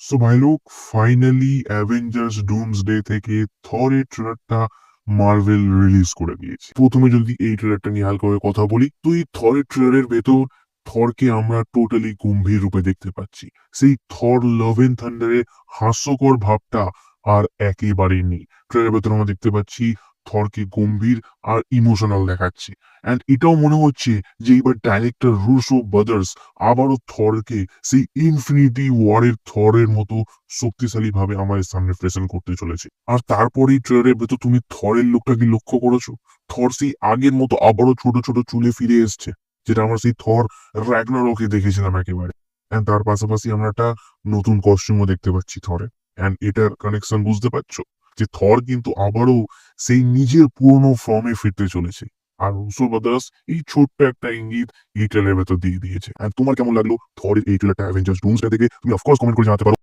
So ভাই লোক, finally Avengers Doomsday থেকে থরের ট্রেলারটা মার্ভেল রিলিজ করে দিয়েছে। প্রথমে যদি এই ট্রেলারটা নিয়ে হালকা করে কথা বলি, তো এই থরের ট্রেলারের ভেতর থরকে আমরা টোটালি গম্ভীর রূপে দেখতে পাচ্ছি। সেই থর লাভ এন্ড থান্ডারের হাস্যকর ভাবটা আর একেবারেই নেই। ট্রেলারের ভেতর আমরা দেখতে পাচ্ছি থরকে গম্ভীর আর ইমোশনাল দেখাচ্ছে। অ্যান্ড এটাও মনে হচ্ছে যে এবার ডাইরেক্টর রুসো ব্রাদার্স আবারও থরকে সেই ইনফিনিটি ওয়ারের থরের মতো শক্তিশালী ভাবে আমাদের সামনে প্রেজেন্ট করতে চলেছে। আর তারপরেই ট্রেলারের ভেতর তুমি থরের লুকটা কি লক্ষ্য করেছো? থর সেই আগের মতো আবারও ছোট ছোট চুলে ফিরে এসছে, যেটা আমরা সেই থর র্যাগনারকে দেখেছিলাম একেবারে। এন্ড তার পাশাপাশি আমরা একটা নতুন কস্টিউমও দেখতে পাচ্ছি থরে। এন্ড এটার কানেকশন বুঝতে পারছো যে থর কিন্তু আবারও সেই নিজের পুরনো ফর্মে ফিরতে চলেছে। আর রুসো ব্রাদার্স এই ছোট্ট একটা ইঙ্গিত এই ট্রেলারের ভেতর দিয়ে দিয়েছে। এন্ড তোমার কেমন লাগলো থরের এই ট্রেলারটা অ্যাভেঞ্জার্স ডুমসডে থেকে? তুমি অফকোর্স কমেন্ট করে জানাতে পারো।